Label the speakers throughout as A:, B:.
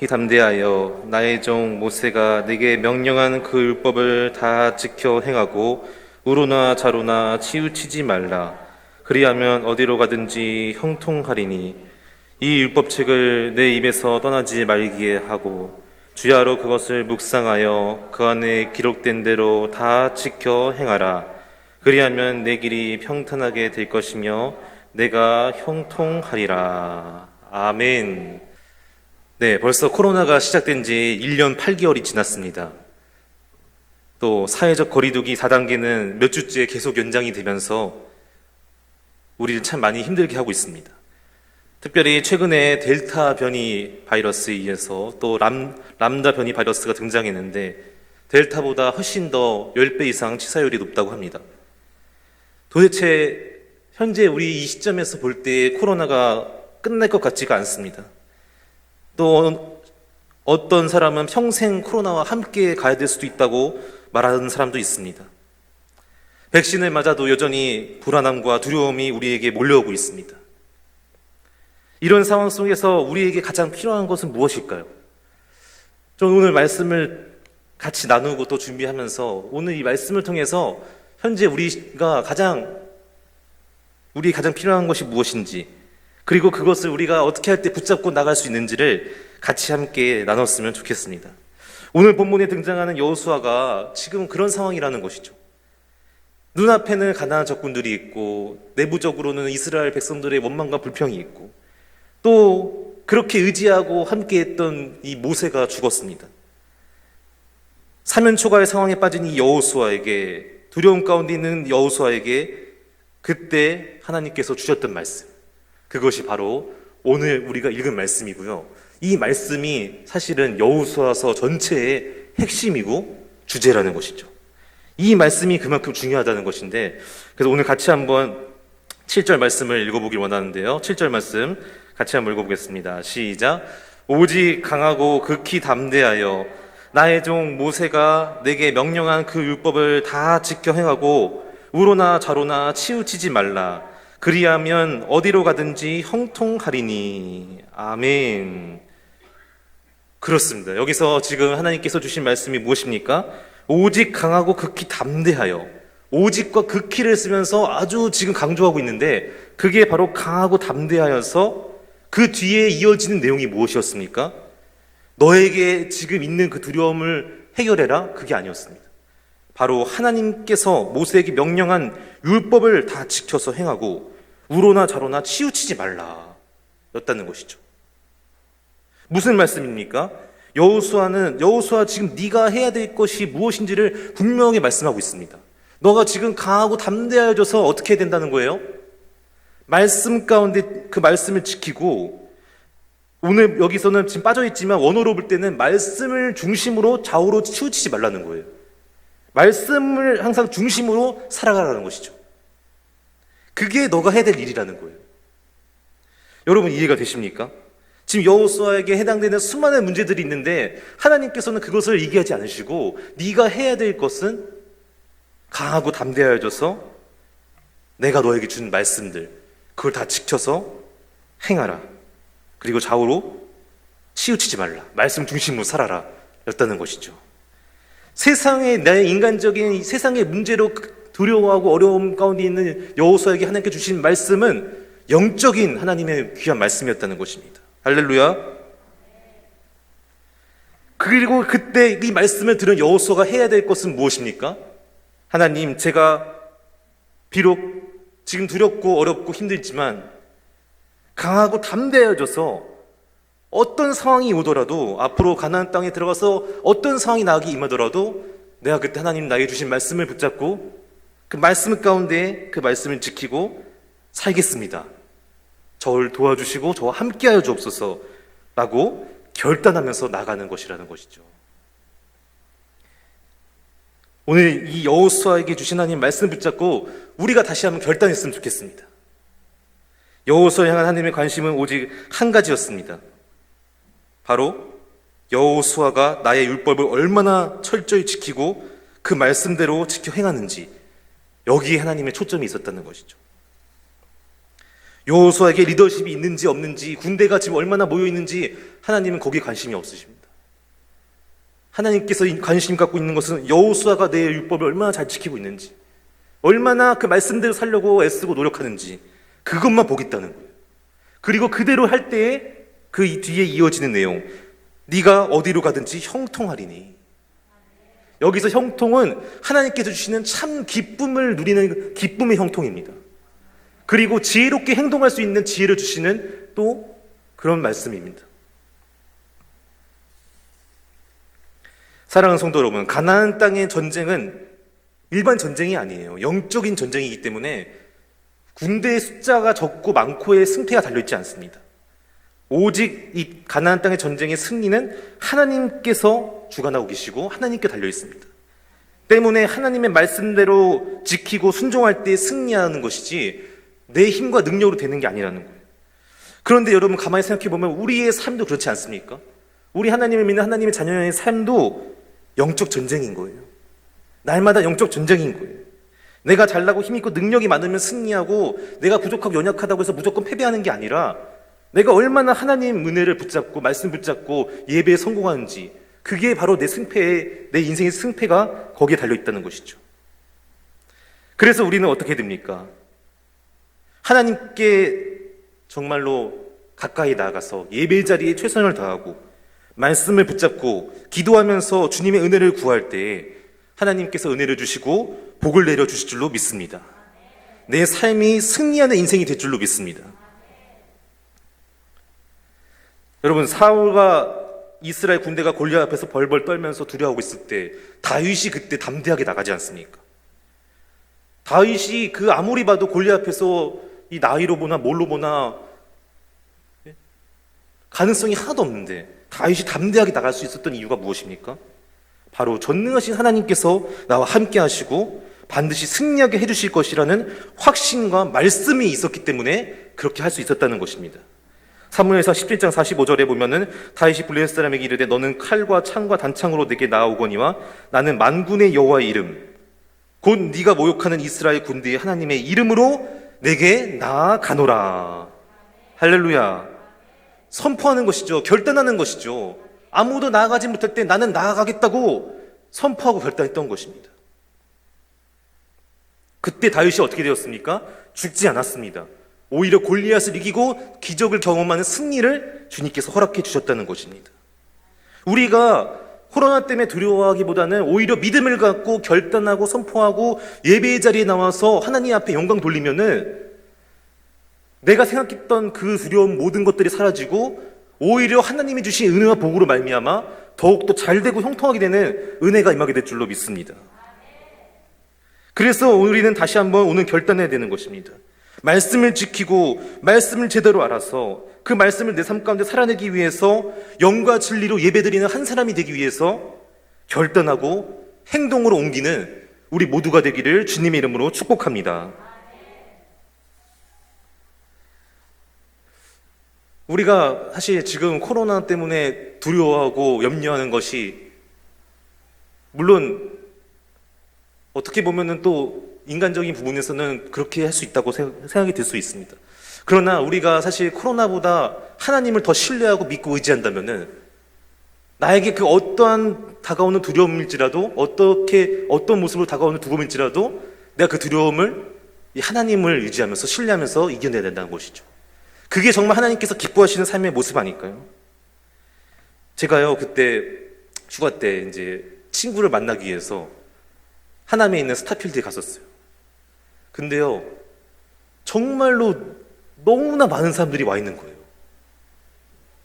A: 담대하여 나의 종 모세가 내게 명령한 그 율법을 다 지켜 행하고 우로나 자로나 치우치지 말라. 그리하면 어디로 가든지 형통하리니 이 율법책을 내 입에서 떠나지 말기에 하고 주야로 그것을 묵상하여 그 안에 기록된 대로 다 지켜 행하라. 그리하면 내 길이 평탄하게 될 것이며 내가 형통하리라. 아멘. 네, 벌써 코로나가 시작된 지 1년 8개월이 지났습니다. 또 사회적 거리두기 4단계는 몇 주째 계속 연장이 되면서 우리를 참 많이 힘들게 하고 있습니다. 특별히 최근에 델타 변이 바이러스에 의해서 또 람다 변이 바이러스가 등장했는데 델타보다 훨씬 더 10배 이상 치사율이 높다고 합니다. 도대체 현재 우리 이 시점에서 볼 때 코로나가 끝날 것 같지가 않습니다. 또 어떤 사람은 평생 코로나와 함께 가야 될 수도 있다고 말하는 사람도 있습니다. 백신을 맞아도 여전히 불안함과 두려움이 우리에게 몰려오고 있습니다. 이런 상황 속에서 우리에게 가장 필요한 것은 무엇일까요? 저는 오늘 말씀을 같이 나누고 또 준비하면서 오늘 이 말씀을 통해서 현재 우리가 가장 필요한 것이 무엇인지, 그리고 그것을 우리가 어떻게 할 때 붙잡고 나갈 수 있는지를 같이 함께 나눴으면 좋겠습니다. 오늘 본문에 등장하는 여호수아가 지금 그런 상황이라는 것이죠. 눈앞에는 가나안 적군들이 있고 내부적으로는 이스라엘 백성들의 원망과 불평이 있고 또 그렇게 의지하고 함께했던 이 모세가 죽었습니다. 사면초가의 상황에 빠진 이 여호수아에게, 두려움 가운데 있는 여호수아에게 그때 하나님께서 주셨던 말씀, 그것이 바로 오늘 우리가 읽은 말씀이고요. 이 말씀이 사실은 여호수아서 전체의 핵심이고 주제라는 것이죠. 이 말씀이 그만큼 중요하다는 것인데, 그래서 오늘 같이 한번 7절 말씀을 읽어보길 원하는데요. 7절 말씀 같이 한번 읽어보겠습니다. 시작. 오직 강하고 극히 담대하여 나의 종 모세가 내게 명령한 그 율법을 다 지켜 행하고 우로나 자로나 치우치지 말라. 그리하면 어디로 가든지 형통하리니. 아멘. 그렇습니다. 여기서 지금 하나님께서 주신 말씀이 무엇입니까? 오직 강하고 극히 담대하여. 오직과 극히를 쓰면서 아주 지금 강조하고 있는데 그게 바로 강하고 담대하여서 그 뒤에 이어지는 내용이 무엇이었습니까? 너에게 지금 있는 그 두려움을 해결해라? 그게 아니었습니다. 바로 하나님께서 모세에게 명령한 율법을 다 지켜서 행하고 우로나 자로나 치우치지 말라 였다는 것이죠. 무슨 말씀입니까? 여호수아 지금 네가 해야 될 것이 무엇인지를 분명히 말씀하고 있습니다. 너가 지금 강하고 담대해져서 어떻게 해야 된다는 거예요? 말씀 가운데 그 말씀을 지키고, 오늘 여기서는 지금 빠져있지만 원어로 볼 때는 말씀을 중심으로 좌우로 치우치지 말라는 거예요. 말씀을 항상 중심으로 살아가라는 것이죠. 그게 너가 해야 될 일이라는 거예요. 여러분 이해가 되십니까? 지금 여호수아에게 해당되는 수많은 문제들이 있는데 하나님께서는 그것을 얘기하지 않으시고 네가 해야 될 것은 강하고 담대하여져서 내가 너에게 준 말씀들 그걸 다 지켜서 행하라. 그리고 좌우로 치우치지 말라. 말씀 중심으로 살아라 였다는 것이죠. 세상의 나의 인간적인 세상의 문제로 두려워하고 어려움 가운데 있는 여호수아에게 하나님께 주신 말씀은 영적인 하나님의 귀한 말씀이었다는 것입니다. 할렐루야. 그리고 그때 이 말씀을 들은 여호수아가 해야 될 것은 무엇입니까? 하나님, 제가 비록 지금 두렵고 어렵고 힘들지만 강하고 담대해져서 어떤 상황이 오더라도, 앞으로 가나안 땅에 들어가서 어떤 상황이 나에게 임하더라도 내가 그때 하나님 나에게 주신 말씀을 붙잡고 그 말씀 가운데 그 말씀을 지키고 살겠습니다. 저를 도와주시고 저와 함께하여 주옵소서 라고 결단하면서 나가는 것이라는 것이죠. 오늘 이 여호수아에게 주신 하나님 말씀 붙잡고 우리가 다시 한번 결단했으면 좋겠습니다. 여호수아에 향한 하나님의 관심은 오직 한 가지였습니다. 바로 여호수아가 나의 율법을 얼마나 철저히 지키고 그 말씀대로 지켜 행하는지, 여기에 하나님의 초점이 있었다는 것이죠. 여호수아에게 리더십이 있는지 없는지, 군대가 지금 얼마나 모여 있는지 하나님은 거기에 관심이 없으십니다. 하나님께서 관심 갖고 있는 것은 여호수아가 내 율법을 얼마나 잘 지키고 있는지, 얼마나 그 말씀대로 살려고 애쓰고 노력하는지, 그것만 보겠다는 거예요. 그리고 그대로 할 때에 그 뒤에 이어지는 내용, 네가 어디로 가든지 형통하리니. 여기서 형통은 하나님께서 주시는 참 기쁨을 누리는 기쁨의 형통입니다. 그리고 지혜롭게 행동할 수 있는 지혜를 주시는 또 그런 말씀입니다. 사랑하는 성도 여러분, 가나안 땅의 전쟁은 일반 전쟁이 아니에요. 영적인 전쟁이기 때문에 군대의 숫자가 적고 많고의 승패가 달려있지 않습니다. 오직 이 가나안 땅의 전쟁의 승리는 하나님께서 주관하고 계시고 하나님께 달려있습니다. 때문에 하나님의 말씀대로 지키고 순종할 때 승리하는 것이지 내 힘과 능력으로 되는 게 아니라는 거예요. 그런데 여러분 가만히 생각해 보면 우리의 삶도 그렇지 않습니까? 우리 하나님을 믿는 하나님의 자녀의 삶도 영적 전쟁인 거예요. 날마다 영적 전쟁인 거예요. 내가 잘나고 힘있고 능력이 많으면 승리하고 내가 부족하고 연약하다고 해서 무조건 패배하는 게 아니라 내가 얼마나 하나님 은혜를 붙잡고 말씀 붙잡고 예배에 성공하는지, 그게 바로 내 인생의 승패가 거기에 달려있다는 것이죠. 그래서 우리는 어떻게 됩니까? 하나님께 정말로 가까이 나아가서 예배 자리에 최선을 다하고 말씀을 붙잡고 기도하면서 주님의 은혜를 구할 때 하나님께서 은혜를 주시고 복을 내려주실 줄로 믿습니다. 내 삶이 승리하는 인생이 될 줄로 믿습니다. 여러분, 사울과 이스라엘 군대가 골리앗 앞에서 벌벌 떨면서 두려워하고 있을 때 다윗이 그때 담대하게 나가지 않습니까? 다윗이 그 아무리 봐도 골리앗 앞에서 이 나이로 보나 뭘로 보나 가능성이 하나도 없는데 다윗이 담대하게 나갈 수 있었던 이유가 무엇입니까? 바로 전능하신 하나님께서 나와 함께 하시고 반드시 승리하게 해주실 것이라는 확신과 말씀이 있었기 때문에 그렇게 할 수 있었다는 것입니다. 사무엘상 17장 45절에 보면은 다윗이 블레셋 사람에게 이르되 너는 칼과 창과 단창으로 내게 나아오거니와 나는 만군의 여호와의 이름 곧 네가 모욕하는 이스라엘 군대의 하나님의 이름으로 내게 나아가노라. 할렐루야. 선포하는 것이죠. 결단하는 것이죠. 아무도 나아가지 못할 때 나는 나아가겠다고 선포하고 결단했던 것입니다. 그때 다윗이 어떻게 되었습니까? 죽지 않았습니다. 오히려 골리앗을 이기고 기적을 경험하는 승리를 주님께서 허락해 주셨다는 것입니다. 우리가 코로나 때문에 두려워하기보다는 오히려 믿음을 갖고 결단하고 선포하고 예배의 자리에 나와서 하나님 앞에 영광 돌리면은 내가 생각했던 그 두려운 모든 것들이 사라지고 오히려 하나님이 주신 은혜와 복으로 말미암아 더욱더 잘되고 형통하게 되는 은혜가 임하게 될 줄로 믿습니다. 그래서 우리는 다시 한번 오늘 결단해야 되는 것입니다. 말씀을 지키고 말씀을 제대로 알아서 그 말씀을 내 삶 가운데 살아내기 위해서 영과 진리로 예배드리는 한 사람이 되기 위해서 결단하고 행동으로 옮기는 우리 모두가 되기를 주님의 이름으로 축복합니다. 우리가 사실 지금 코로나 때문에 두려워하고 염려하는 것이 물론 어떻게 보면은 또 인간적인 부분에서는 그렇게 할 수 있다고 생각이 들 수 있습니다. 그러나 우리가 사실 코로나보다 하나님을 더 신뢰하고 믿고 의지한다면은 나에게 그 어떠한 다가오는 두려움일지라도 어떤 모습으로 다가오는 두려움일지라도 내가 그 두려움을 하나님을 의지하면서 신뢰하면서 이겨내야 된다는 것이죠. 그게 정말 하나님께서 기뻐하시는 삶의 모습 아닐까요? 제가요 그때 휴가 때 이제 친구를 만나기 위해서 하남에 있는 스타필드에 갔었어요. 근데요 정말로 너무나 많은 사람들이 와 있는 거예요.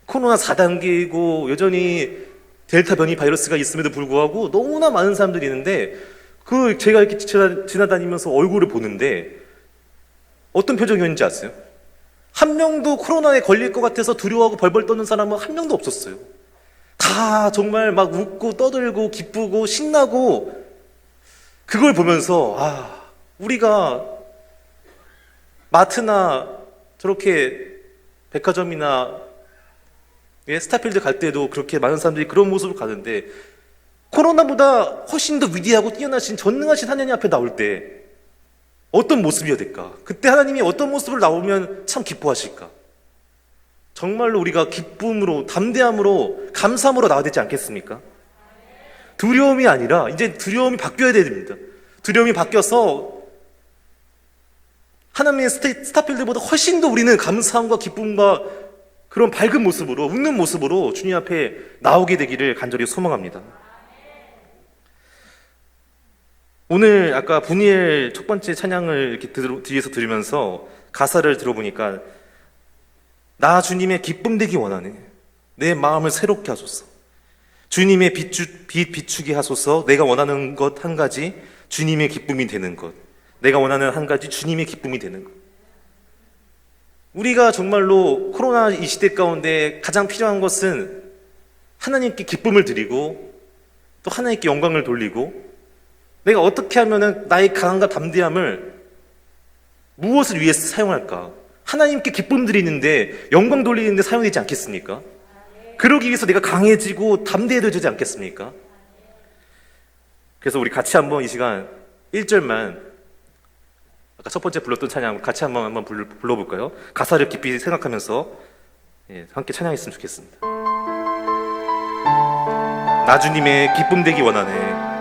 A: 코로나 4단계이고 여전히 델타 변이 바이러스가 있음에도 불구하고 너무나 많은 사람들이 있는데 제가 이렇게 지나다니면서 얼굴을 보는데 어떤 표정이었는지 아세요? 한 명도 코로나에 걸릴 것 같아서 두려워하고 벌벌 떠는 사람은 한 명도 없었어요. 다 정말 막 웃고 떠들고 기쁘고 신나고 그걸 보면서 우리가 마트나 저렇게 백화점이나 스타필드 갈 때도 그렇게 많은 사람들이 그런 모습을 가는데 코로나보다 훨씬 더 위대하고 뛰어나신 전능하신 하나님 앞에 나올 때 어떤 모습이어야 될까? 그때 하나님이 어떤 모습을 나오면 참 기뻐하실까? 정말로 우리가 기쁨으로, 담대함으로, 감사함으로 나와야 되지 않겠습니까? 두려움이 아니라 이제 두려움이 바뀌어야 됩니다. 두려움이 바뀌어서 하나님의 스타필드보다 훨씬 더 우리는 감사함과 기쁨과 그런 밝은 모습으로, 웃는 모습으로 주님 앞에 나오게 되기를 간절히 소망합니다. 오늘 아까 분이엘 첫 번째 찬양을 이렇게 뒤에서 들으면서 가사를 들어보니까 나 주님의 기쁨 되기 원하네. 내 마음을 새롭게 하소서. 주님의 빛 비추게 하소서. 내가 원하는 것 한 가지 주님의 기쁨이 되는 것. 내가 원하는 한 가지 주님의 기쁨이 되는 것. 우리가 정말로 코로나 이 시대 가운데 가장 필요한 것은 하나님께 기쁨을 드리고 또 하나님께 영광을 돌리고 내가 어떻게 하면은 나의 강함과 담대함을 무엇을 위해서 사용할까? 하나님께 기쁨 드리는데 영광 돌리는데 사용되지 않겠습니까? 그러기 위해서 내가 강해지고 담대해져야 되지 않겠습니까? 그래서 우리 같이 한번 이 시간 1절만 아까 첫 번째 불렀던 찬양 같이 한번 불러볼까요? 가사를 깊이 생각하면서 함께 찬양했으면 좋겠습니다. 나 주님의 기쁨 되기 원하네.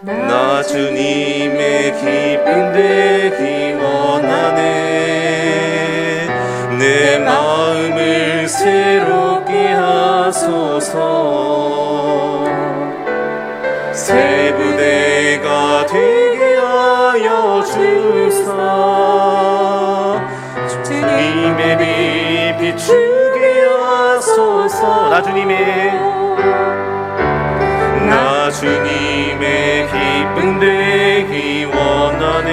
A: 나 주님의 기쁨 되기 원하네. 내 마음을 새롭게 하소서. 새 부대가 되게 하여 주사. 주님의 빛 비추게 하소서. 나 주님의 기쁨 되기 원하네.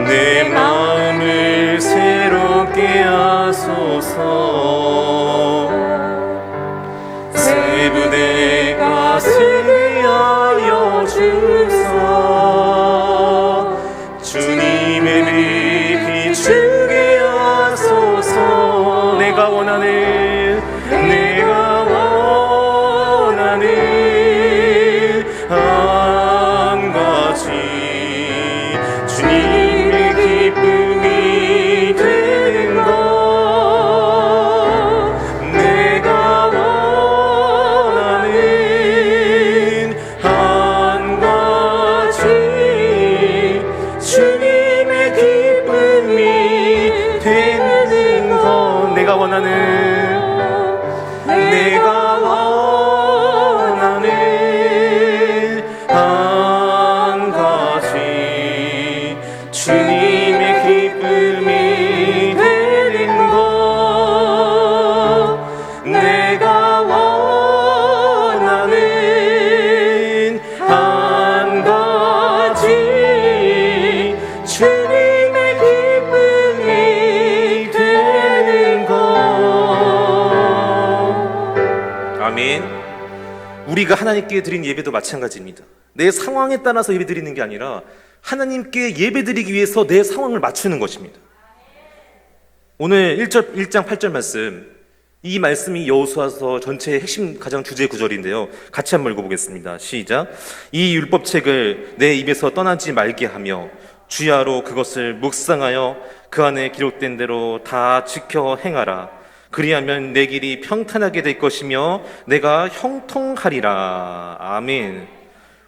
A: 내 마음을 새롭게 하소서. 새 부대가 되게 하여 주사. 주님의 빛 비추게 하소서. 내가 원하네. 내가 원하네. 한 가지 주님의 기쁨이 되는 것. 내가 원하는 한 가지 주님의 기쁨이 되는 것. 내가 원하는 한 가지 주님의 기쁨이 되는 것. 내가 원하는 한 가지 주님의 기쁨이 되는 것. 아멘. 우리가 하나님께 드린 예배도 마찬가지입니다. 내 상황에 따라서 예배드리는 게 아니라 하나님께 예배드리기 위해서 내 상황을 맞추는 것입니다. 오늘 1장 8절 말씀, 이 말씀이 여호수아서 전체의 핵심 가장 주제 구절인데요. 같이 한번 읽어보겠습니다. 시작. 이 율법책을 내 입에서 떠나지 말게 하며 주야로 그것을 묵상하여 그 안에 기록된 대로 다 지켜 행하라. 그리하면 내 길이 평탄하게 될 것이며 내가 형통하리라. 아멘.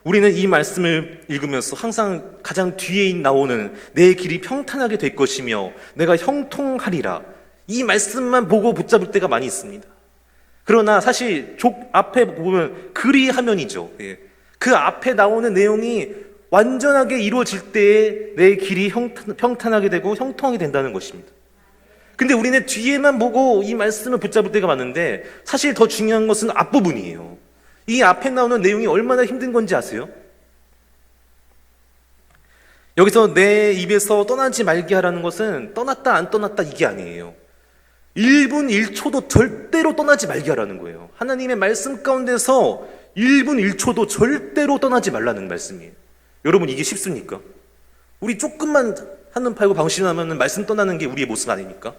A: 우리는 이 말씀을 읽으면서 항상 가장 뒤에 나오는 내 길이 평탄하게 될 것이며 내가 형통하리라, 이 말씀만 보고 붙잡을 때가 많이 있습니다. 그러나 사실 앞에 보면 그리하면이죠. 그 앞에 나오는 내용이 완전하게 이루어질 때에 내 길이 평탄하게 되고 형통하게 된다는 것입니다. 근데 우리는 뒤에만 보고 이 말씀을 붙잡을 때가 많은데 사실 더 중요한 것은 앞부분이에요. 이 앞에 나오는 내용이 얼마나 힘든 건지 아세요? 여기서 내 입에서 떠나지 말게 하라는 것은 떠났다 안 떠났다 이게 아니에요. 1분 1초도 절대로 떠나지 말게 하라는 거예요. 하나님의 말씀 가운데서 1분 1초도 절대로 떠나지 말라는 말씀이에요. 여러분, 이게 쉽습니까? 우리 조금만 한눈 팔고 방심하면 말씀 떠나는 게 우리의 모습 아닙니까?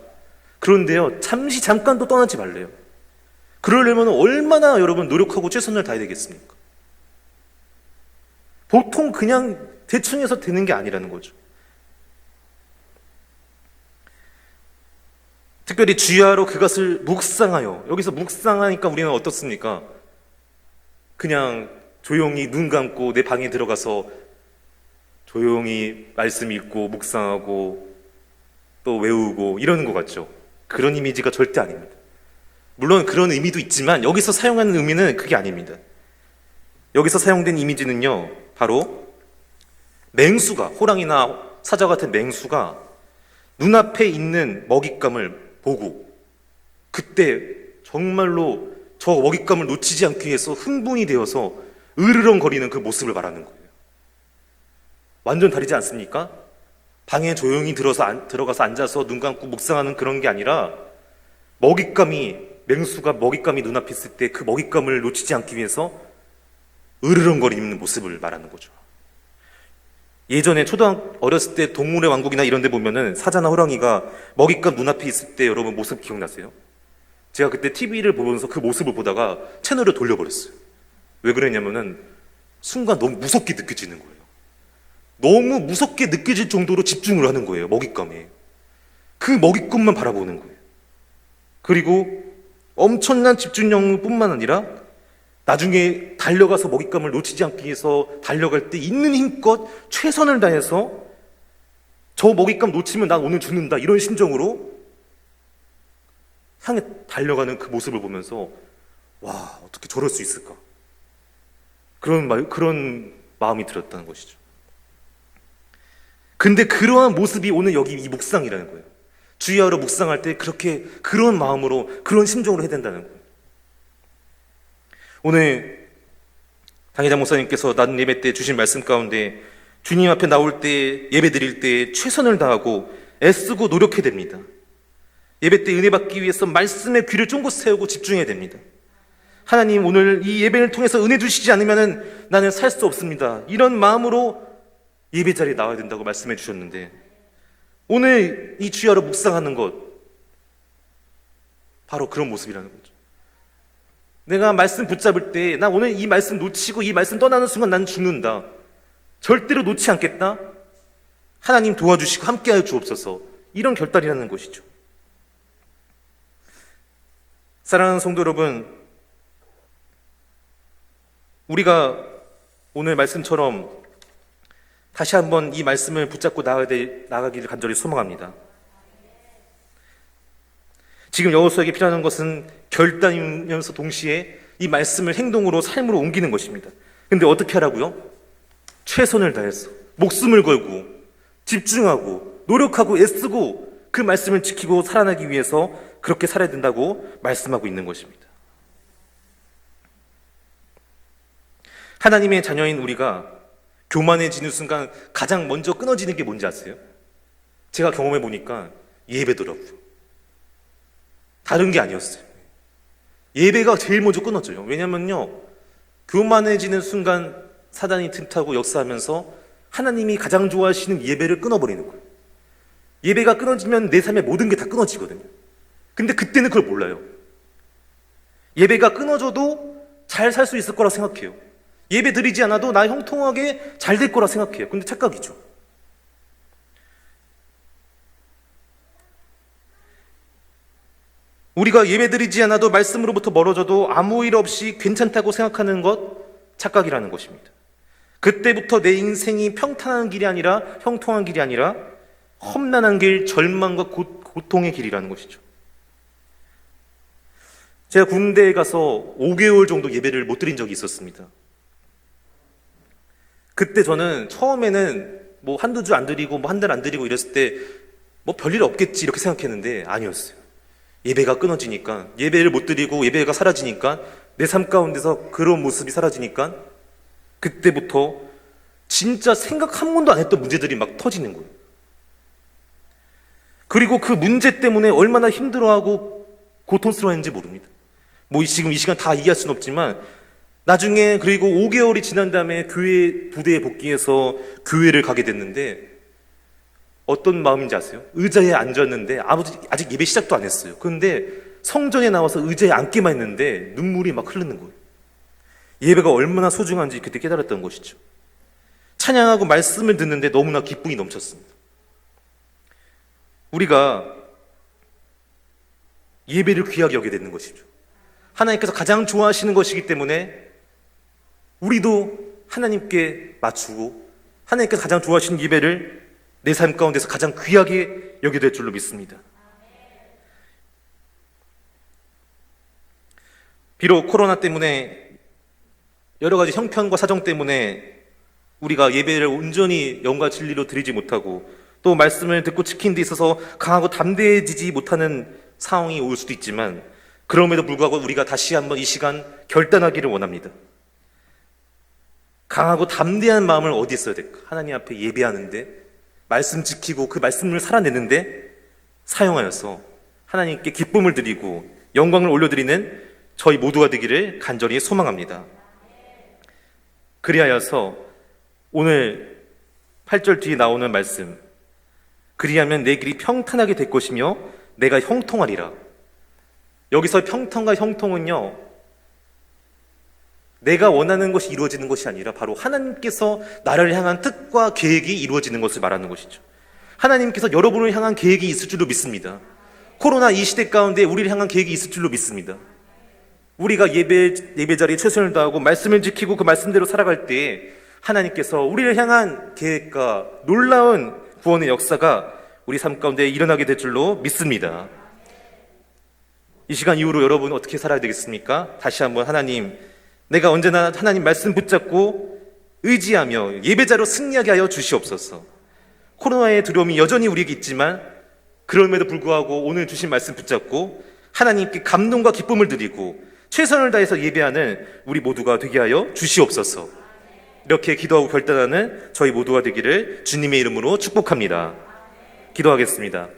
A: 그런데요, 잠깐도 떠나지 말래요. 그러려면 얼마나 여러분 노력하고 최선을 다해야 되겠습니까? 보통 그냥 대충 해서 되는 게 아니라는 거죠. 특별히 주야로 그것을 묵상하여, 여기서 묵상하니까 우리는 어떻습니까? 그냥 조용히 눈 감고 내 방에 들어가서 조용히 말씀 읽고 묵상하고 또 외우고 이러는 것 같죠. 그런 이미지가 절대 아닙니다. 물론 그런 의미도 있지만 여기서 사용하는 의미는 그게 아닙니다. 여기서 사용된 이미지는요, 바로 맹수가, 호랑이나 사자 같은 맹수가 눈앞에 있는 먹잇감을 보고 그때 정말로 저 먹잇감을 놓치지 않기 위해서 흥분이 되어서 으르렁거리는 그 모습을 말하는 거예요. 완전 다르지 않습니까? 방에 조용히 들어가서 앉아서 눈 감고 묵상하는 그런 게 아니라 맹수가 먹잇감이 눈앞에 있을 때 그 먹잇감을 놓치지 않기 위해서 으르렁거리는 모습을 말하는 거죠. 예전에 어렸을 때 동물의 왕국이나 이런 데 보면은 사자나 호랑이가 먹잇감 눈앞에 있을 때 여러분 모습 기억나세요? 제가 그때 TV를 보면서 그 모습을 보다가 채널을 돌려버렸어요. 왜 그랬냐면은 순간 너무 무섭게 느껴지는 거예요. 너무 무섭게 느껴질 정도로 집중을 하는 거예요, 먹잇감에. 그 먹잇감만 바라보는 거예요. 그리고 엄청난 집중력뿐만 아니라 나중에 달려가서 먹잇감을 놓치지 않기 위해서 달려갈 때 있는 힘껏 최선을 다해서 저 먹잇감 놓치면 난 오늘 죽는다 이런 심정으로 향해 달려가는 그 모습을 보면서 와, 어떻게 저럴 수 있을까? 그런 마음이 들었다는 것이죠. 근데 그러한 모습이 오늘 여기 이 묵상이라는 거예요. 주야로 묵상할 때 그런 마음으로 그런 심정으로 해야 된다는 거예요. 오늘 당회장 목사님께서 낮 예배 때 주신 말씀 가운데 주님 앞에 나올 때 예배 드릴 때 최선을 다하고 애쓰고 노력해야 됩니다. 예배 때 은혜 받기 위해서 말씀의 귀를 쫑긋 세우고 집중해야 됩니다. 하나님, 오늘 이 예배를 통해서 은혜 주시지 않으면 나는 살 수 없습니다. 이런 마음으로 예배 자리에 나와야 된다고 말씀해 주셨는데 오늘 이 주야로 묵상하는 것 바로 그런 모습이라는 거죠. 내가 말씀 붙잡을 때 나 오늘 이 말씀 놓치고 이 말씀 떠나는 순간 난 죽는다. 절대로 놓지 않겠다. 하나님 도와주시고 함께하여 주옵소서. 이런 결단이라는 것이죠. 사랑하는 성도 여러분, 우리가 오늘 말씀처럼 다시 한번 이 말씀을 붙잡고 나가기를 간절히 소망합니다. 지금 여호수아에게 필요한 것은 결단이면서 동시에 이 말씀을 행동으로 삶으로 옮기는 것입니다. 근데 어떻게 하라고요? 최선을 다해서 목숨을 걸고 집중하고 노력하고 애쓰고 그 말씀을 지키고 살아나기 위해서 그렇게 살아야 된다고 말씀하고 있는 것입니다. 하나님의 자녀인 우리가 교만해지는 순간 가장 먼저 끊어지는 게 뭔지 아세요? 제가 경험해 보니까 예배더라고요. 다른 게 아니었어요. 예배가 제일 먼저 끊어져요. 왜냐면요, 교만해지는 순간 사단이 틈타고 역사하면서 하나님이 가장 좋아하시는 예배를 끊어버리는 거예요. 예배가 끊어지면 내 삶의 모든 게 다 끊어지거든요. 근데 그때는 그걸 몰라요. 예배가 끊어져도 잘 살 수 있을 거라 생각해요. 예배 드리지 않아도 나 형통하게 잘 될 거라 생각해요. 근데 착각이죠. 우리가 예배 드리지 않아도 말씀으로부터 멀어져도 아무 일 없이 괜찮다고 생각하는 것 착각이라는 것입니다. 그때부터 내 인생이 평탄한 길이 아니라 형통한 길이 아니라 험난한 길, 절망과 고통의 길이라는 것이죠. 제가 군대에 가서 5개월 정도 예배를 못 드린 적이 있었습니다. 그때 저는 처음에는 뭐 한두 주 안 드리고 뭐 한 달 안 드리고 이랬을 때 뭐 별일 없겠지 이렇게 생각했는데 아니었어요. 예배가 끊어지니까, 예배를 못 드리고 예배가 사라지니까, 내 삶 가운데서 그런 모습이 사라지니까 그때부터 진짜 생각 한 번도 안 했던 문제들이 막 터지는 거예요. 그리고 그 문제 때문에 얼마나 힘들어하고 고통스러워했는지 모릅니다. 뭐 지금 이 시간 다 이해할 수는 없지만 나중에 그리고 5개월이 지난 다음에 교회 부대에 복귀해서 교회를 가게 됐는데 어떤 마음인지 아세요? 의자에 앉았는데 아직 예배 시작도 안 했어요. 그런데 성전에 나와서 의자에 앉기만 했는데 눈물이 막 흐르는 거예요. 예배가 얼마나 소중한지 그때 깨달았던 것이죠. 찬양하고 말씀을 듣는데 너무나 기쁨이 넘쳤습니다. 우리가 예배를 귀하게 여기게 되는 것이죠. 하나님께서 가장 좋아하시는 것이기 때문에 우리도 하나님께 맞추고 하나님께서 가장 좋아하시는 예배를 내 삶 가운데서 가장 귀하게 여기게 될 줄로 믿습니다. 비록 코로나 때문에 여러 가지 형편과 사정 때문에 우리가 예배를 온전히 영과 진리로 드리지 못하고 또 말씀을 듣고 지키는 데 있어서 강하고 담대해지지 못하는 상황이 올 수도 있지만 그럼에도 불구하고 우리가 다시 한번 이 시간 결단하기를 원합니다. 강하고 담대한 마음을 어디에 써야 될까? 하나님 앞에 예배하는데 말씀 지키고 그 말씀을 살아내는데 사용하여서 하나님께 기쁨을 드리고 영광을 올려드리는 저희 모두가 되기를 간절히 소망합니다. 그리하여서 오늘 8절 뒤에 나오는 말씀, 그리하면 내 길이 평탄하게 될 것이며 내가 형통하리라. 여기서 평탄과 형통은요, 내가 원하는 것이 이루어지는 것이 아니라 바로 하나님께서 나를 향한 뜻과 계획이 이루어지는 것을 말하는 것이죠. 하나님께서 여러분을 향한 계획이 있을 줄로 믿습니다. 코로나 이 시대 가운데 우리를 향한 계획이 있을 줄로 믿습니다. 우리가 예배 자리에 최선을 다하고 말씀을 지키고 그 말씀대로 살아갈 때 하나님께서 우리를 향한 계획과 놀라운 구원의 역사가 우리 삶 가운데 일어나게 될 줄로 믿습니다. 이 시간 이후로 여러분 어떻게 살아야 되겠습니까? 다시 한번 하나님, 내가 언제나 하나님 말씀 붙잡고 의지하며 예배자로 승리하게 하여 주시옵소서. 코로나의 두려움이 여전히 우리에게 있지만 그럼에도 불구하고 오늘 주신 말씀 붙잡고 하나님께 감동과 기쁨을 드리고 최선을 다해서 예배하는 우리 모두가 되게 하여 주시옵소서. 이렇게 기도하고 결단하는 저희 모두가 되기를 주님의 이름으로 축복합니다. 기도하겠습니다.